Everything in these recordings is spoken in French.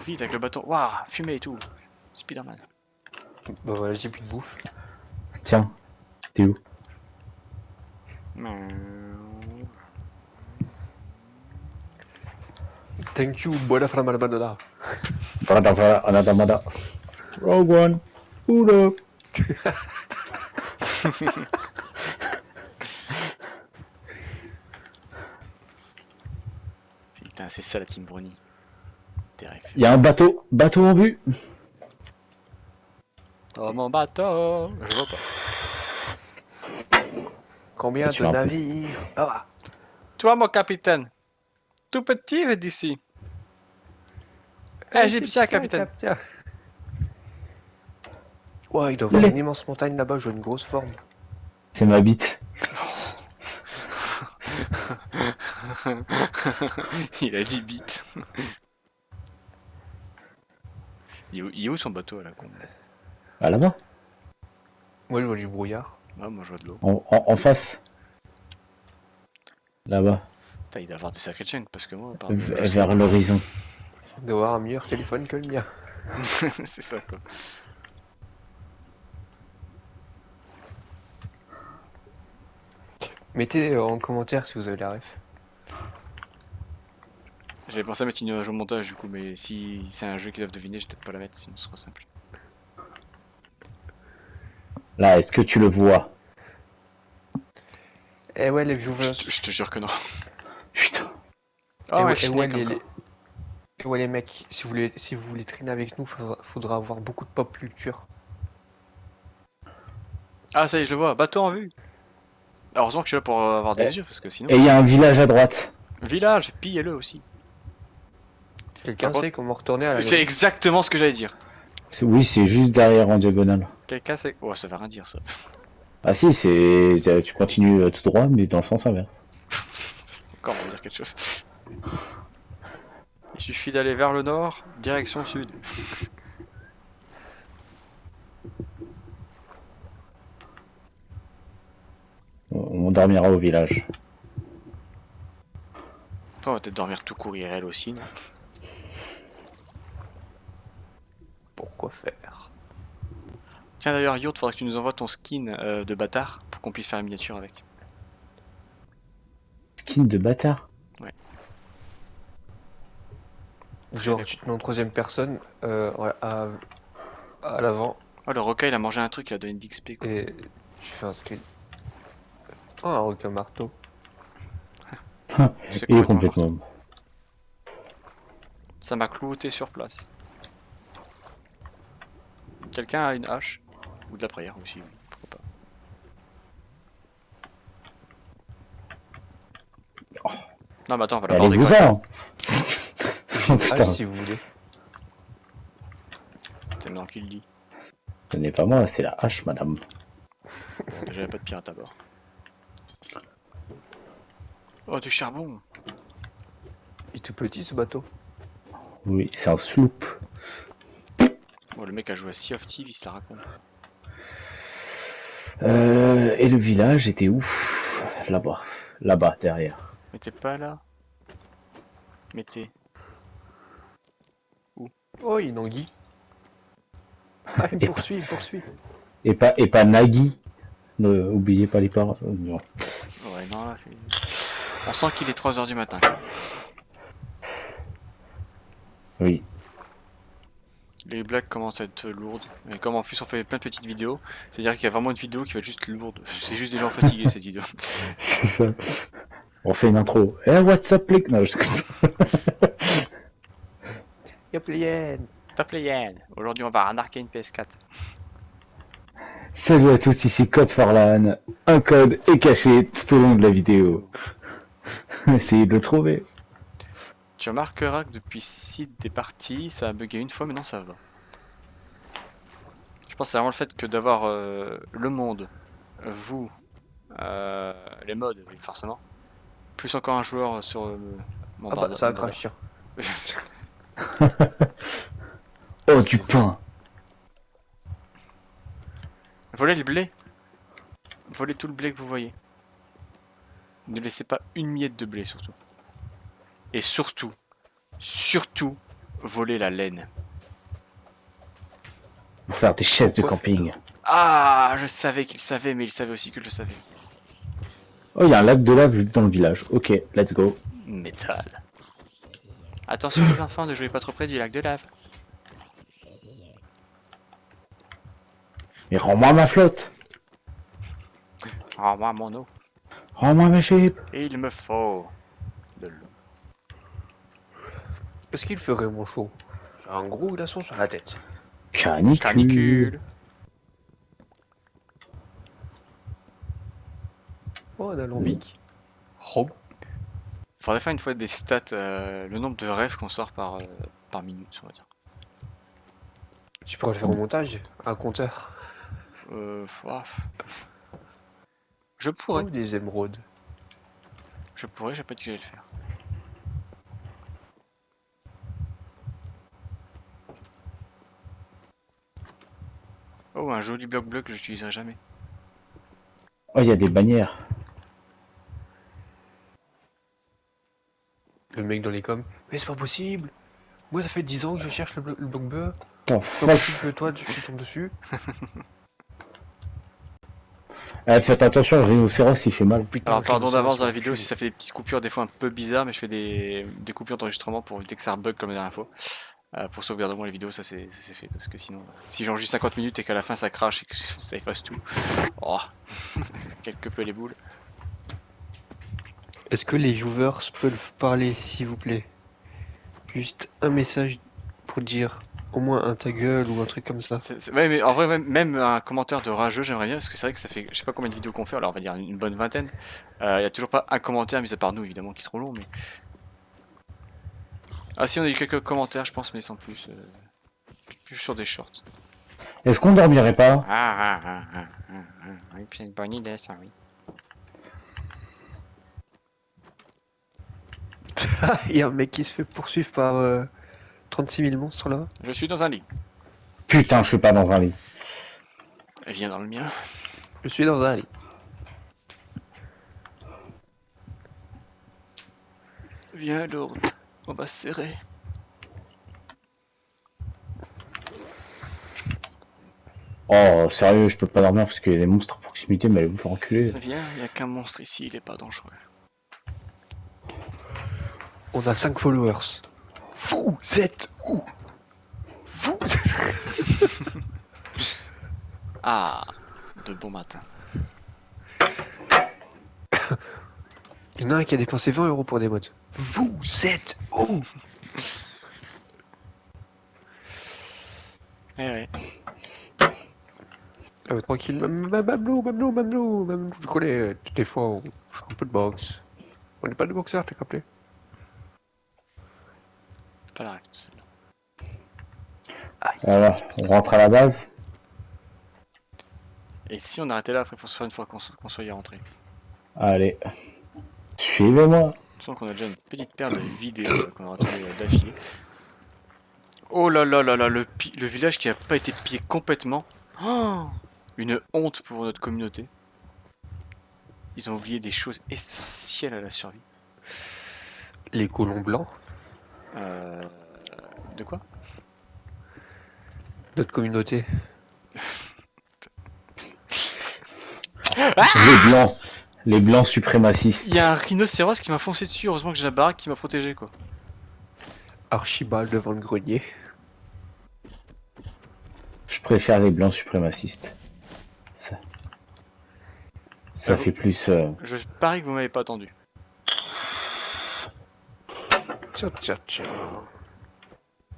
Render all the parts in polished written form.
vite avec le bateau. Waouh, fumée et tout. Spider-Man. Bah voilà, j'ai plus de bouffe. Tiens, t'es où? Thank you, buona flammarabada. Anadamada. Rogue One. Oula. Putain, c'est ça la Team Brony. Des Il y a un bateau. Bateau en vue. Oh mon bateau. Je vois pas. Combien Tu de vas un peu- navires? Ah. Toi, mon capitaine. Tout petit, mais d'ici. Égyptien, capitaine. Ouais, il doit y avoir une immense montagne là-bas, je vois une grosse forme. C'est ma bite. Il a dit bite. Il est où son bateau à la con? Ah là-bas. Moi, je vois du brouillard. Ah, moi je vois de l'eau. En face. Là-bas. Putain, il doit avoir des sacrés chunks parce que moi, par Vers l'horizon. Il doit avoir un meilleur téléphone que le mien. c'est ça quoi. Mettez en commentaire si vous avez la ref. J'avais pensé à mettre une image au montage du coup, mais si c'est un jeu qu'ils doivent deviner, je vais peut-être pas la mettre, sinon ce sera simple. Là, est-ce que tu le vois? Eh ouais, les viewers. Je te jure que non. Putain. Oh, Et ouais, ouais, Schneck encore. et ouais, les mecs, si vous voulez traîner avec nous, faudra avoir beaucoup de pop culture. Ah, ça y est, je le vois, bateau en vue. Heureusement que je suis là pour avoir des yeux, parce que sinon. Et il y a un village à droite. Village, pillez-le aussi. Quelqu'un Par contre, sait comment retourner à la c'est maison? exactement ce que j'allais dire. Oui, c'est juste derrière en diagonale. Quelqu'un sait. Oh, ça veut rien dire ça. Ah si, c'est... Tu continues tout droit, mais dans le sens inverse. Encore on va dire quelque chose. Il suffit d'aller vers le nord, direction sud. On dormira au village. Après, on va peut-être dormir tout court IRL aussi, non? Pourquoi faire? Tiens d'ailleurs, Yacht, faudrait que tu nous envoies ton skin de bâtard pour qu'on puisse faire une miniature avec. Skin de bâtard. Ouais. Genre, tu te mets en troisième personne à l'avant Oh, le requin il a mangé un truc, il a donné d'XP quoi. et tu fais un screen. Oh, un requin marteau. C'est Il est complètement complètement... mortel. Ça m'a clouté sur place. Quelqu'un a une hache? Ou de la prière aussi, oui. Pourquoi pas. Non mais attends, on va l'aborder Allez-vous-en. J'ai une Putain. hache si vous voulez. C'est maintenant qu'il le dit. Ce n'est pas moi, c'est la hache, madame. Bon, déjà y'a pas de pirate à bord. Oh, du charbon! Il est tout petit ce bateau. Oui, c'est un sloop. Oh, le mec a joué à Sea of Thieves, il se la raconte. Et le village était où? Là-bas. Là-bas, derrière. Mais t'es pas là? Mais t'es... Oh, une anguille. Ah, il me poursuit, il me poursuit. Et pas Nagui. Oubliez pas les paroles. Non. Ouais, non, là, on sent qu'il est 3 h du matin. Oui. Les blagues commencent à être lourdes. Et comme en plus on fait plein de petites vidéos, c'est-à-dire qu'il y a vraiment une vidéo qui va être juste lourde. C'est juste des gens fatigués cette vidéo. C'est ça. On fait une intro. Eh, what's up, les... Non, je... Yop les hyènes. Tape les Yann. Aujourd'hui on va arnaquer une PS4. Salut à tous, ici Code Farlan. Un code est caché tout au long de la vidéo. Essayez de le trouver. Tu remarqueras que depuis site des parties, ça a bugué une fois, mais non ça va. Je pense que c'est vraiment le fait que d'avoir le monde, vous, les mods, oui, forcément, plus encore un joueur sur mon Ah bah, ça va être un border. chien. Oh, du pain. Volez le blé. Volez tout le blé que vous voyez. Ne laissez pas une miette de blé surtout. Et surtout, voler la laine. Pour faire des chaises de Pourquoi camping. Ah, je savais qu'il savait, mais il savait aussi que je le savais. Oh, il y a un lac de lave juste dans le village. Ok, let's go. Métal. Attention les enfants, ne jouez pas trop près du lac de lave. Mais rends-moi ma flotte. Rends-moi mon eau. Rends-moi ma ship. Et il me faut de l'eau. Est-ce qu'il ferait mon chaud? J'ai un gros glaçon sur la tête. Canicule. Canicule. Oh, un alambic. Oh. Faudrait faire une fois des stats, le nombre de rêves qu'on sort par minute, on va dire. Tu pourrais le faire au montage, un compteur. Ouah. Je pourrais, Oh, des émeraudes. j'ai pas dit que j'allais le faire. Oh, un joli bloc bleu que j'utiliserai jamais. Oh, il y a des bannières. Le mec dans les coms. Mais c'est pas possible. Moi, ça fait 10 ans que je cherche le bloc bleu. T'en C'est pas fuck. possible que toi, tu tombes dessus. Faites attention, le rhinocéros il fait mal. Putain, Alors le pardon rhinocéros, d'avance dans la c'est vidéo enculé. si ça fait des petites coupures des fois un peu bizarres, mais je fais des coupures d'enregistrement pour éviter que ça bug comme la dernière fois. Pour sauvegarder moi les vidéos, ça c'est fait, parce que sinon, si j'enregistre 50 minutes et qu'à la fin ça crache et que ça efface tout, oh, quelque peu les boules. Est-ce que les viewers peuvent parler, s'il vous plaît? Juste un message pour dire au moins un ta gueule ou un truc comme ça. Ouais, mais en vrai, même un commentaire de rageux, j'aimerais bien, parce que c'est vrai que ça fait, je sais pas combien de vidéos qu'on fait, alors on va dire une bonne vingtaine. Il y a toujours pas un commentaire, mis à part nous évidemment, qui est trop long, mais. Ah si, on a eu quelques commentaires, je pense, mais sans plus. Plus sur des shorts. Est-ce qu'on dormirait pas? Oui, c'est une bonne idée, ça, oui. Il y a un mec qui se fait poursuivre par 36 000 monstres là. Je suis dans un lit. Putain, je suis pas dans un lit. Viens dans le mien. Je suis dans un lit. Viens, Lourdes. On va se serrer. Oh, sérieux, je peux pas dormir parce qu'il y a des monstres à proximité, mais allez vous faire enculer. Viens, y a qu'un monstre ici, il est pas dangereux. On a 5 followers. Vous êtes où? Vous êtes... Ah, de bon matin. Il y en a un qui a dépensé 20 € pour des mods. Vous êtes où? Eh ouais. Ah, tranquille, Mamelou, je connais, des fois on fait un peu de boxe. On n'est pas de boxeur, t'as capté? C'est pas la règle, celle-là. Alors, on rentre à la base. Et si on arrêtait là après pour se faire une fois qu'on soit y rentré? Allez, suivez-moi. Sachant qu'on a déjà une petite paire de vidéos qu'on aura tournées d'affilée. Oh là là là là, le village qui a pas été pillé complètement. Oh, une honte pour notre communauté. Ils ont oublié des choses essentielles à la survie. Les colons blancs, De quoi? notre communauté. Les blancs suprémacistes. Il y a un rhinocéros qui m'a foncé dessus, heureusement que j'ai la baraque qui m'a protégé quoi. Archibald devant le grenier. Je préfère les blancs suprémacistes. Ça fait plus... Je parie que vous m'avez pas attendu. Tcha.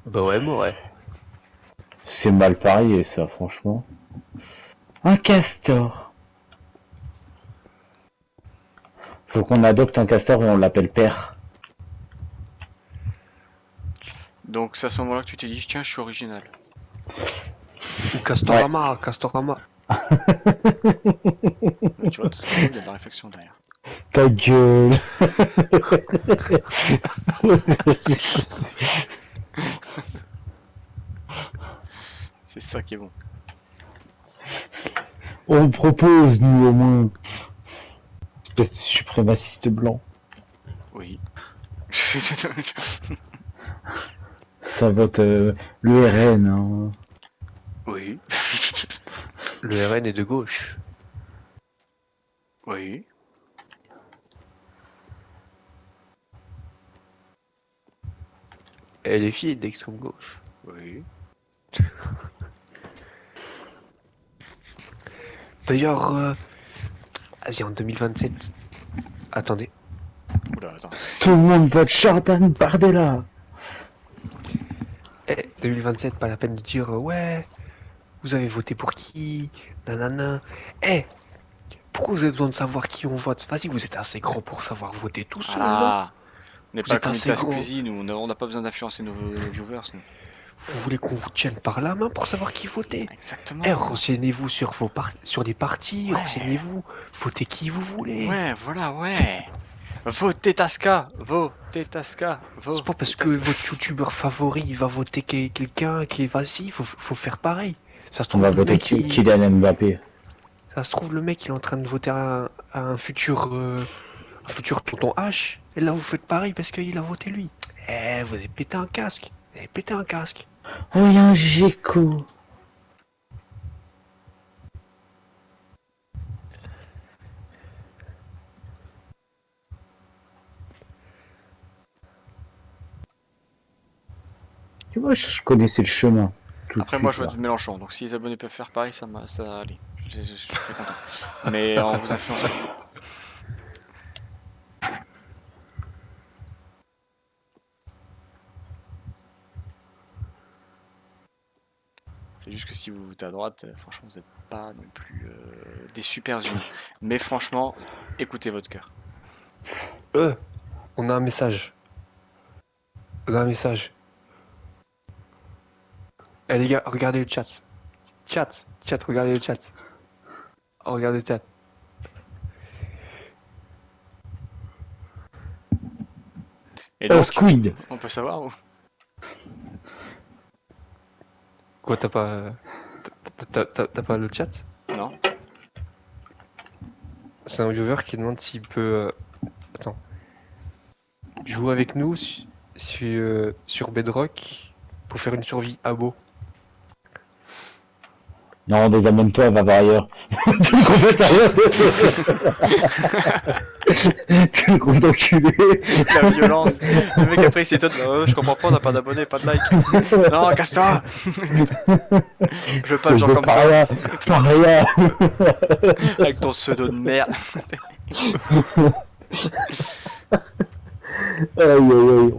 Bah ouais. C'est mal parié ça, franchement. Un castor. Faut qu'on adopte un castor et on l'appelle père. Donc c'est à ce moment-là que tu t'es dit, tiens, je suis original. Ou Castorama, Castorama. Mais tu vois, tout ce qu'il faut, il y a de la réflexion derrière. Ta gueule. C'est ça qui est bon. On propose, nous, au moins. Espèce de suprémaciste blanc. Oui. ça vote le RN. Hein. Oui. Le RN est de gauche. Oui. Et les filles d'extrême gauche. Oui. D'ailleurs, vas-y, en 2027. Attendez. Oula, attends. Tout le monde vote Jordan Bardella. 2027, pas la peine de dire ouais, vous avez voté pour qui? Nanana. Pourquoi vous avez besoin de savoir qui on vote? Vas-y, vous êtes assez grand pour savoir voter tout seul, là. Ah, on n'est Vous pas êtes assez comité à grand. Squeezie, nous. On n'a pas besoin d'influencer nos viewers, nous. Vous voulez qu'on vous tienne par la main pour savoir qui voter? Exactement. Renseignez-vous sur sur les partis, Ouais. renseignez-vous, votez qui vous voulez. Ouais, voilà, ouais. Votez Tasca. Votez Tasca. C'est pas parce que votre youtubeur favori il va voter quelqu'un qui est vas-y, faut faire pareil. Ça se On va trouve le voter mec Kylian Mbappé. ça se trouve le mec il est en train de voter à un futur tonton H. Et là vous faites pareil parce qu'il a voté lui. Vous avez pété un casque. Vous avez pété un casque. Oh, il y a un Géco. Tu vois, je connaissais le chemin. Tout de Après, moi, je suite, vote Mélenchon. Donc, si les abonnés peuvent faire pareil, ça allez. Je suis très content. Mais on vous influence pas. C'est juste que si vous votez à droite, franchement, vous n'êtes pas non plus des super humains. Mais franchement, écoutez votre cœur. On a un message. On a un message. Les gars, regardez le chat. Chat, regardez le chat. Oh, regardez le chat. Et donc, Squid. on peut savoir où? Quoi, t'as pas le chat? Non. C'est un viewer qui demande s'il peut attends. Jouer avec nous sur Bedrock pour faire une survie à beau. Non, désabonne-toi, va voir ailleurs. Tu es complètement... Tu es gros enculé. La violence. Le mec après il s'étonne. Je comprends pas, on n'a pas d'abonnés, pas de like. Non, casse-toi. Je veux pas de gens comme toi. Paria. Avec ton pseudo de merde. Aïe aïe aïe.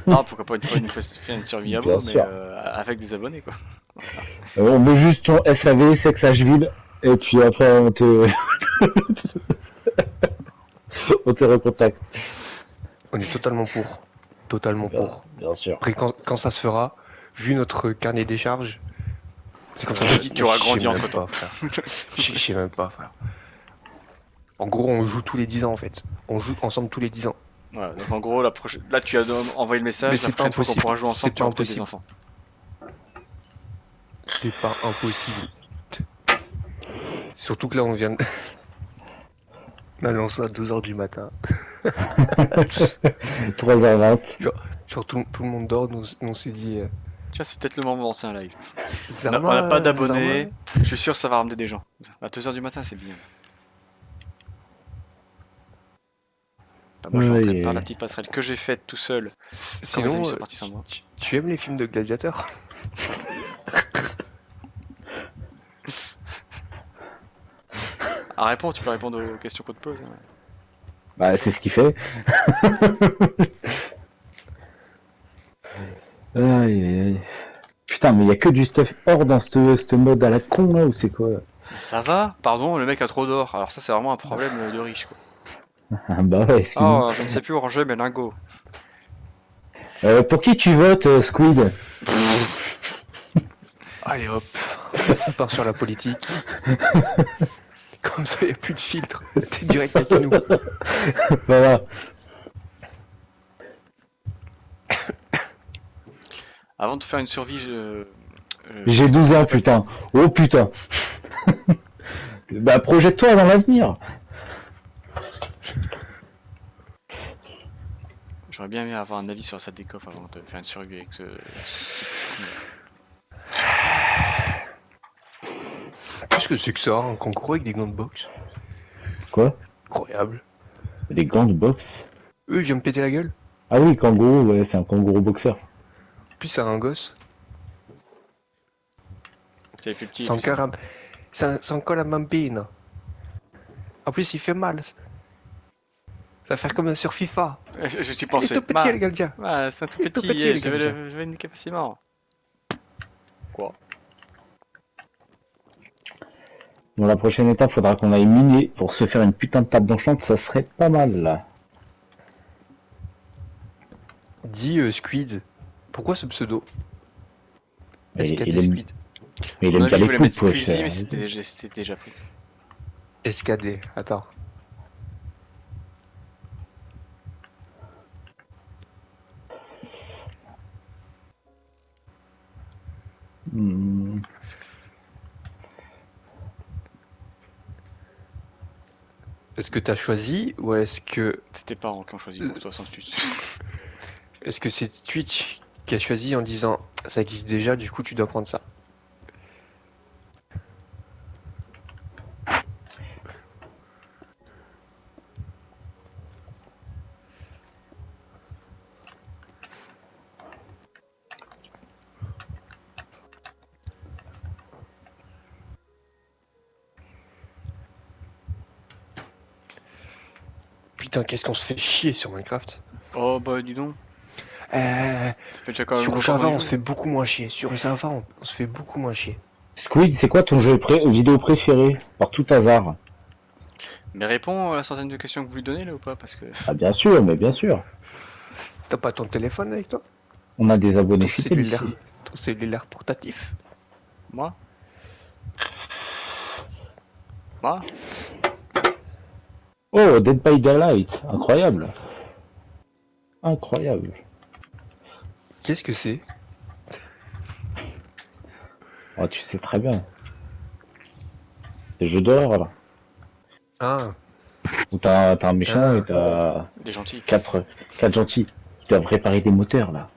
Non, pourquoi pas une fois faire une survie à Bien vous, mais sûr. avec des abonnés quoi. On met juste ton SAV, sexe Asheville, et puis après on te... on te recontacte. On est totalement pour. Totalement pour. Bien sûr. Après, quand ça se fera, vu notre carnet des charges, c'est comme ça que je dis. Tu auras Je sais grandi même entre-temps. pas, frère. Je sais même pas, frère. En gros, on joue tous les 10 ans en fait. On joue ensemble tous les 10 ans. Voilà, donc en gros, là tu as envoyé le message, Mais la c'est pas prochaine fois qu'on impossible. pourra jouer ensemble, C'est tu pas auras peut-être des impossible. enfants. C'est pas impossible. Surtout que là, on vient de... On a lancé à 2h du matin. 3h20. Genre tout le monde dort, nous on s'est dit... Tiens, c'est peut-être le moment de lancer un live. On Zerma, n'a pas d'abonnés, je suis sûr que ça va ramener des gens. À 2h du matin, c'est bien. Bah, moi, je vais rentrer par la petite passerelle que j'ai faite tout seul. Quand mes Sinon, amis sont partis sans moi. tu aimes les films de gladiateurs? Ah, réponds, tu peux répondre aux questions qu'on te pose. Hein. Bah, c'est ce qu'il fait. Aïe aïe aïe. Putain, mais il y a que du stuff hors dans ce mode à la con là, ou c'est quoi? Ça va? Pardon, le mec a trop d'or. Alors ça, c'est vraiment un problème de riche, quoi. Ah bah ouais, excuse-moi. Oh, je ne sais plus où ranger mes lingots. Pour qui tu votes, Squid? Allez hop, ça part sur la politique. Comme ça, il n'y a plus de filtre. T'es direct avec nous. Voilà. Avant de faire une survie, J'ai 12 ans, putain. Oh putain. Bah, projette-toi dans l'avenir. J'aurais bien aimé avoir un avis sur sa décoffre avant de faire une survie avec ce petit con. Qu'est-ce que c'est que ça, un kangourou avec des gants de boxe? Quoi? Incroyable. Des gants de boxe? Eux, il vient me péter la gueule. Ah oui, kangourou, ouais, c'est un kangourou boxeur. Puis c'est un gosse. C'est plus petit. C'est Plus encore un... c'est encore la bambine. En plus, il fait mal. Ça va faire comme sur FIFA. Je t'y Il est pensais. tout petit, le gardien. C'est un tout Il est tout petit. petit, le J'avais gardien. le niquer facilement. Quoi? Bon, la prochaine étape, faudra qu'on aille miner pour se faire une putain de table d'enchant, ça serait pas mal, là. Dis Squid. Pourquoi ce pseudo? Mais il SKD aime, Squid. mais il À mon aime avis, bien il les voulait poulpes, mettre wesh. Squeezie, mais c'était déjà pris. SKD. Attends. Hmm. Est-ce que t'as choisi ou est-ce que... C'est tes parents qui ont choisi pour toi, sans plus. Est-ce que c'est Twitch qui a choisi en disant ça existe déjà, du coup tu dois prendre ça? Putain, qu'est-ce qu'on se fait chier sur Minecraft. Oh bah dis donc. Euh, Ça fait déjà quand même Sur longtemps Java, qu'on y on joue. se fait beaucoup moins chier. Sur Java, on se fait beaucoup moins chier. Squid, c'est quoi ton jeu vidéo préféré, par tout hasard? Mais réponds à certaines de questions que vous lui donnez là ou pas, parce que Ah, bien sûr, mais bien sûr. T'as pas ton téléphone avec toi? On a des abonnés Ton fidèles cellulaire, ici. ton cellulaire portatif? moi, moi, Oh, Dead by Daylight, incroyable. Incroyable. Qu'est-ce que c'est? Oh, tu sais très bien. C'est le jeu d'horreur, là. Ah, Où t'as un méchant Ah. et t'as des gentils. quatre gentils qui doivent réparer des moteurs, là.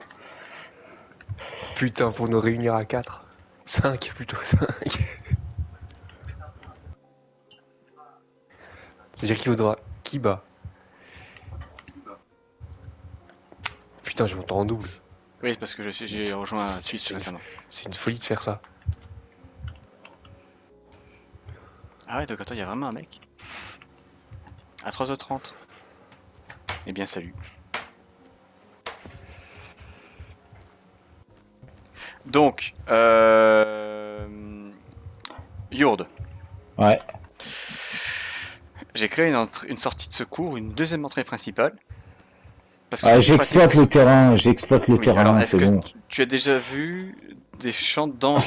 putain, pour nous réunir à 4. 5 plutôt, 5. C'est-à-dire qu'il faudra... Qui bat? Putain, je m'entends en double. Oui, c'est parce que j'ai rejoint Twitch C'est- récemment. C'est une folie de faire ça. Ah ouais, donc attends, il y a vraiment un mec. À 3h30. Eh bien, salut. Donc, Yourde. Ouais. J'ai créé une sortie de secours, une deuxième entrée principale. Parce que Ah, je trouve j'exploite pratique. le terrain, j'exploite le Oui, alors terrain, est-ce c'est que bon. tu as déjà vu des champs dans un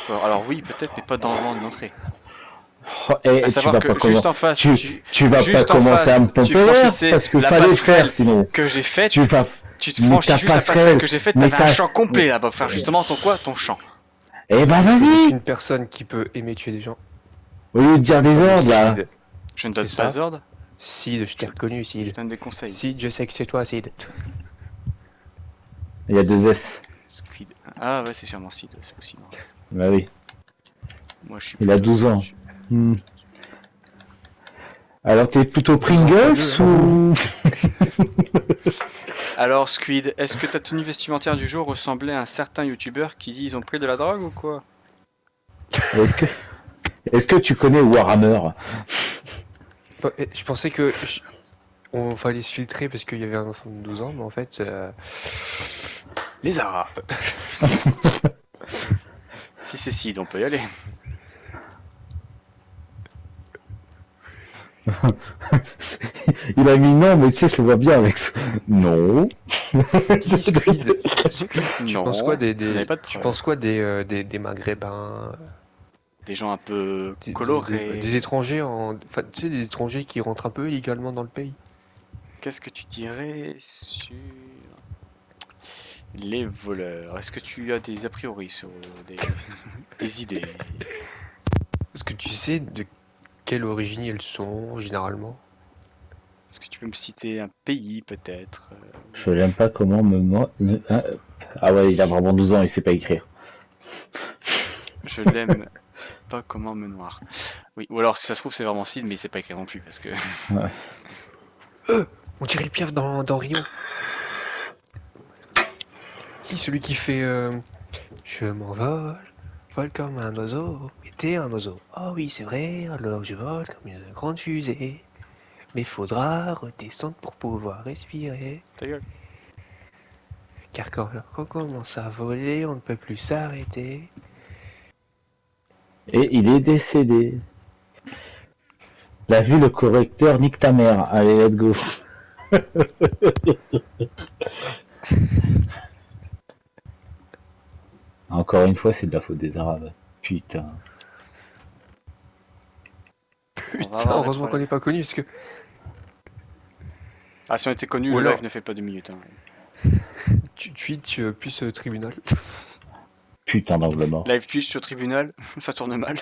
fort? Alors oui, peut-être, mais pas dans une entrée. Oh, À et tu savoir vas que pas juste comment... en face, tu vas pas juste en commencer à face, me tu temporaire franchissais parce que la fallait le faire passerelle sinon. que j'ai faite. Tu vas... Tu te Mais franchis ta juste la passerelle passerelle, que j'ai faite, mais t'avais un ta- champ complet mais- là pour faire justement ton champ. Eh ben Il n'y a vas-y. qu'une personne qui peut aimer tuer des gens. Au lieu de dire des Comme ordres là. Sid. Je ne C'est donne ça. pas ordre, Sid, je t'ai reconnu, je Sid. donne des conseils. Sid, je sais que c'est toi, Sid. Il y a deux S. Squid. Ah ouais, c'est sûrement Sid, c'est possible. Bah oui. Moi je suis Il a plutôt- 12 ans. je- Hmm. Alors t'es plutôt 12 ans, Pringles pas ou... Alors Squid, est-ce que ta tenue vestimentaire du jour ressemblait à un certain youtubeur qui dit ils ont pris de la drogue ou quoi? Est-ce que tu connais Warhammer? Je pensais que on fallait se filtrer parce qu'il y avait un enfant de 12 ans, mais en fait, les Arabes. Si c'est Sid, on peut y aller. Il a mis non, mais tu sais, je le vois bien avec ça. Non. Dis, Squid, tu Non, penses quoi vous n'avez pas de tu preuves. penses quoi des Maghrébins, Des gens un peu des, colorés. des étrangers enfin, tu sais, des étrangers qui rentrent un peu illégalement dans le pays? Qu'est-ce que tu dirais sur les voleurs? Est-ce que tu as des a priori sur des idées? Est-ce que tu sais de quelle origine ils sont généralement? Est-ce que tu peux me citer un pays peut-être? Je l'aime pas comment Ah ouais, il a vraiment 12 ans, il sait pas écrire. Je l'aime pas comment me noir. Oui, ou alors si ça se trouve c'est vraiment Sid mais il sait pas écrire non plus parce que... On dirait le Piaf dans Rio. Si, celui qui fait je m'envole, vole comme un oiseau. Mais t'es un oiseau. Oh oui, c'est vrai, alors je vole comme une grande fusée. Mais faudra redescendre pour pouvoir respirer. Ta gueule. Car quand on commence à voler, on ne peut plus s'arrêter. Et il est décédé. L'a vu le correcteur, nique ta mère. Allez, let's go. Encore une fois, c'est de la faute des Arabes. Putain. On va Putain, avoir des heureusement qu'on problèmes. n'est pas connu parce que. Ah si on était connu, Ou le alors, live ne fait pas 2 minutes. Hein. Twitch plus tribunal. Putain d'angle mort. Live Twitch sur tribunal, ça tourne mal.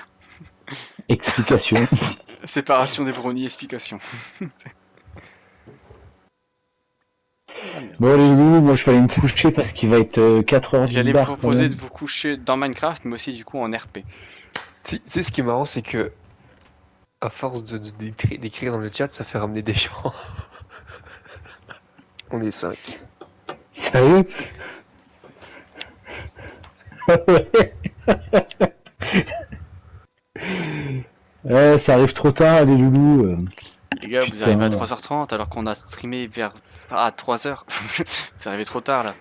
Explication. Séparation des brownies, explication. Ah merde. Bon les loups, moi je vais aller me coucher parce qu'il va être 4h du J'allais me bar quand proposer même. de vous coucher dans Minecraft, mais aussi du coup en RP. Si, c'est ce qui est marrant, c'est que à force d'écrire dans le chat, ça fait ramener des gens. On est 5. Sérieux? Ouais, ça arrive trop tard les loulous. Les gars, vous arrivez à Putain. 3h30 alors qu'on a streamé vers... à 3h. Vous arrivez trop tard là.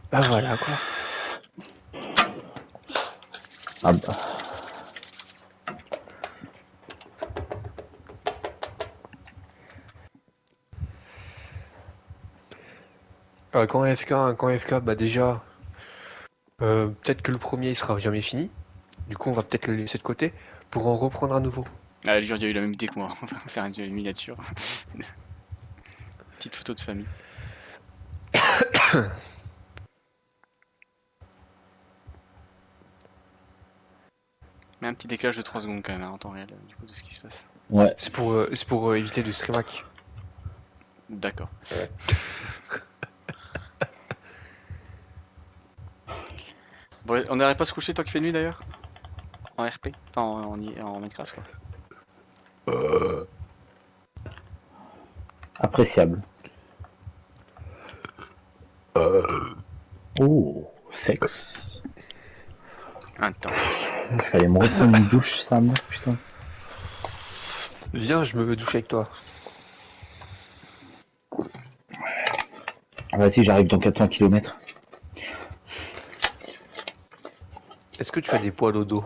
Bah voilà quoi. Ah bah. Quand FK, bah déjà, peut-être que le premier il sera jamais fini. Du coup, on va peut-être le laisser de côté pour en reprendre à nouveau. Ah, lui, il a eu la même idée que moi. On va faire une miniature. Petite photo de famille. Mais un petit décalage de 3 secondes quand même hein, en temps réel du coup de ce qui se passe. Ouais. C'est pour éviter de stream hack. D'accord. Ouais. Bon, on n'arrête pas de se coucher tant qu'il fait nuit d'ailleurs? En RP? Enfin en Minecraft quoi. Appréciable. Oh, sexe. Intense. Il fallait me reprendre une douche, ça, moi, putain. Viens, je me veux doucher avec toi. Vas-y, j'arrive dans 400 km. Est-ce que tu as des poils au dos?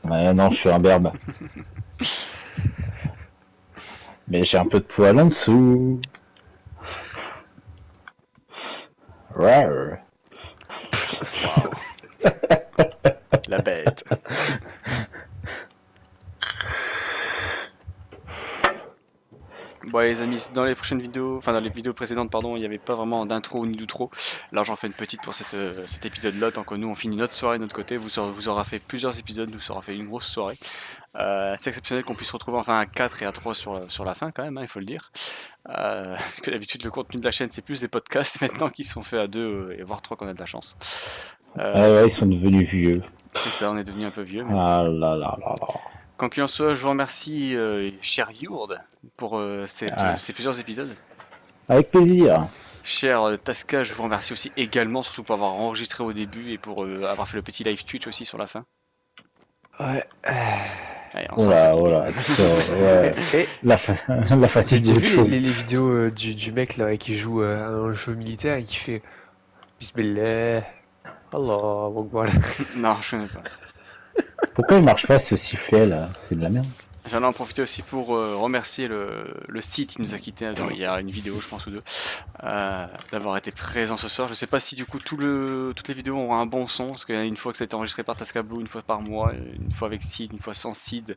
Ouais, non, je suis un berbe. Mais j'ai un peu de poil en dessous. Rar. Waouh. La bête. Bon les amis, dans les prochaines vidéos, enfin dans les vidéos précédentes pardon, il n'y avait pas vraiment d'intro ni d'outro. Là j'en fais une petite pour cet épisode là, tant que nous on finit notre soirée de notre côté, vous aura fait plusieurs épisodes, nous aura fait une grosse soirée. C'est exceptionnel qu'on puisse retrouver enfin à 4 et à 3 sur la fin quand même, hein, il faut le dire. Parce que d'habitude le contenu de la chaîne c'est plus des podcasts maintenant qui sont faits à 2 et voire 3 qu'on a de la chance. Ah ouais, ils sont devenus vieux. C'est ça, on est devenu un peu vieux mais... Ah là là là là. Quoi qu'il en soit, je vous remercie cher Yourd pour Ah, ces plusieurs épisodes. avec plaisir. Cher Tasca, je vous remercie aussi également, surtout pour avoir enregistré au début et pour avoir fait le petit live Twitch aussi sur la fin. Ouais. Allez, on Oh s'en là, fatigue. oh là. Ouais. Et La j'ai fatigue déjà ou autre vu chose. les vidéos du mec là qui joue à un jeu militaire et qui fait Bismillah. Allah Akbar. Non, je connais pas. Pourquoi il marche pas ce sifflet là? C'est de la merde. J'en ai en profité aussi pour remercier le site qui nous a quitté il y a une vidéo, je pense, ou deux, d'avoir été présent ce soir. Je sais pas si du coup toutes les vidéos ont un bon son, parce qu'il y a une fois que ça a été enregistré par Tascablo, une fois par mois, une fois avec Sid, une fois sans Sid.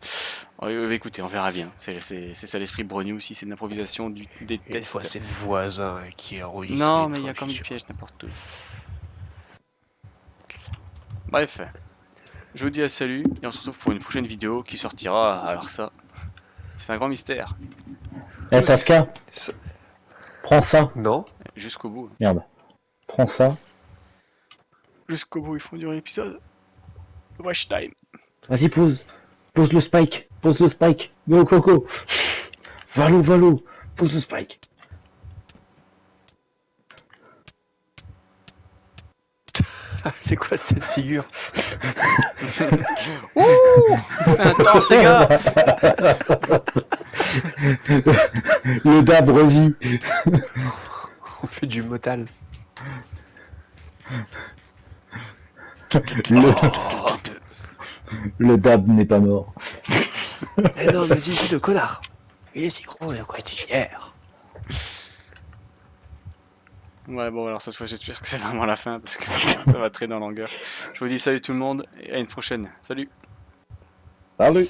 Écoutez, on verra bien. C'est ça l'esprit Brony aussi, c'est de l'improvisation, des Une fois tests. c'est le voisin qui a enregistré. Non, Une mais il y fois a comme je du sais piège n'importe où. Bref. Je vous dis à salut et on se retrouve pour une prochaine vidéo qui sortira. Alors ça, c'est un grand mystère. Eh, Tous Tasca, Ça- prends ça. Non? jusqu'au bout. Merde. Prends ça. Jusqu'au bout, ils font durer l'épisode. Watch time. Vas-y, pose. Pose le spike. Pose le spike. Go, Coco. Valo, Valo. Pose le spike. C'est quoi cette figure? Ouh, c'est intense les gars. Le dab revit. On fait du motal. Le dab n'est pas mort. Eh non, mais zizi de connard! Il est si gros, il a quoi être fier? Ouais bon alors cette fois j'espère que c'est vraiment la fin parce que ça va traîner en longueur. Je vous dis salut tout le monde et à une prochaine. Salut. Salut.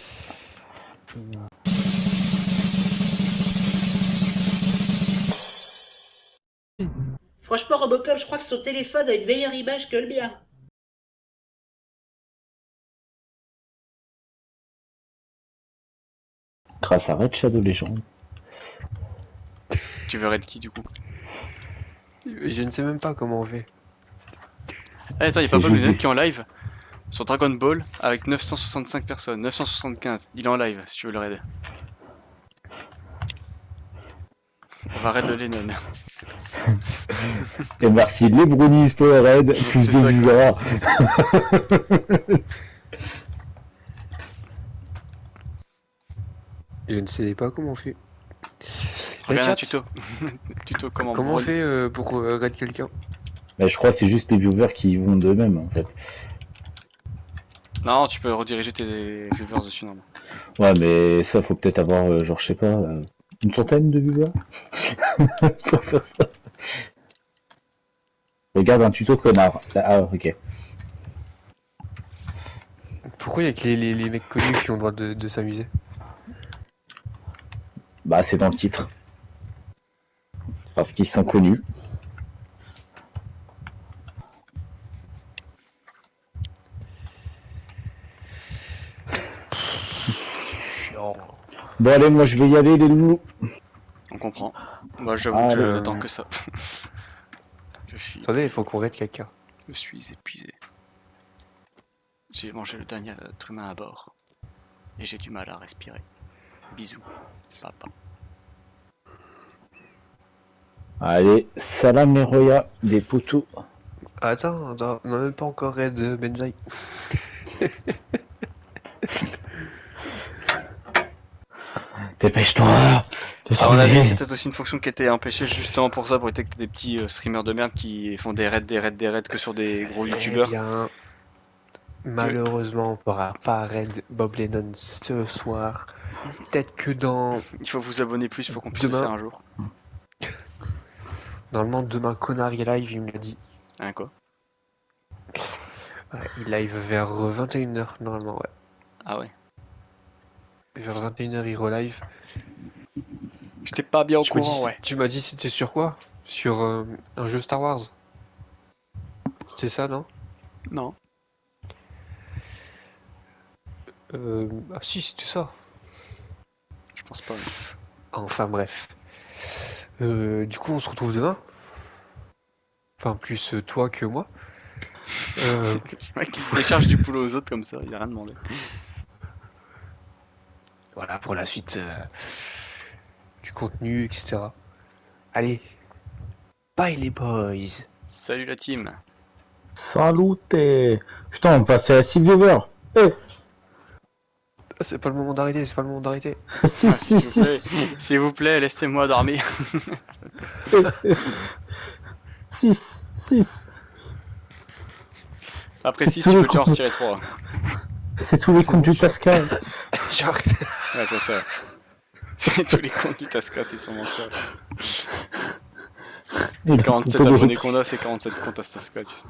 Franchement, Robocop, je crois que son téléphone a une meilleure image que le mien. Grâce à Red Shadow Legend. Tu veux raid qui du coup? Je ne sais même pas comment on fait. Eh attends, y'a C'est pas Bob juste Lennon des- qui est en live sur Dragon Ball avec 965 personnes, 975. Il est en live si tu veux le raid. On va raid le Lennon. Et merci les brownies pour le raid. Plus C'est de ça, viewers. Je ne sais pas comment on fait. Regarde un chat, tuto. Tuto comment Comment on brûler. fait pour raid quelqu'un? Mais je crois que c'est juste les viewers qui y vont d'eux-mêmes en fait. Non, tu peux rediriger tes viewers dessus normalement. Ouais, mais ça faut peut-être avoir, genre, je sais pas, une centaine de viewers pour faire ça. Regarde un tuto connard. Ah, ok. Pourquoi il y a que les mecs connus qui ont le droit de s'amuser? Bah, c'est dans le titre. Parce qu'ils sont connus. Chiant. Bon, allez, moi je vais y aller, les loups. On comprend. Moi j'avoue que je Alors. n'attends que ça. Attendez, il faut qu'on raid quelqu'un. Je suis épuisé. J'ai mangé le dernier être humain à bord. Et j'ai du mal à respirer. Bisous, papa. Allez, salam les royas, des poteaux. Attends, on n'a même pas encore raid Benzaï. Dépêche-toi de À mon avis, trouver. c'est peut-être aussi une fonction qui était empêchée justement pour ça, pour détecter des petits streamers de merde qui font des raids que sur des gros Eh youtubeurs. bien, malheureusement, on pourra pas raid Bob Lennon ce soir. Peut-être que dans... Il faut vous abonner plus pour qu'on puisse le Demain. faire un jour. Normalement, demain, Connard est live, il me l'a dit. Hein, quoi? Ouais, il live vers 21h, normalement, ouais. Ah ouais. Vers 21h, il relive. J'étais pas bien au Tu m'as courant, dit, ouais. tu m'as dit c'était sur quoi? Sur un jeu Star Wars? C'est ça, non? Non. Ah si, c'était ça. Je pense pas. Enfin bref. Du coup, on se retrouve demain. Enfin, plus toi que moi. Le mec il décharge du boulot aux autres comme ça, il a rien demandé. Voilà, pour la suite du contenu, etc. Allez, bye les boys. Salut la team. Salut. Putain, on passait à 6 viewers. Eh, Ah, c'est pas le moment d'arrêter, c'est pas le moment d'arrêter. si, Ah, si, s'il vous si, plaît, s'il vous plaît, laissez-moi dormir. 6, 6. Après C'est 6, tout tu le peux déjà en coup. retirer 3. C'est tous les C'est comptes bon, du je- Tasca. J'arrête. Ouais, je vois ça. C'est tous les comptes du Tasca, c'est sûrement ça. Les 47 abonnés qu'on a, c'est 47 comptes à Tasca, tu sais.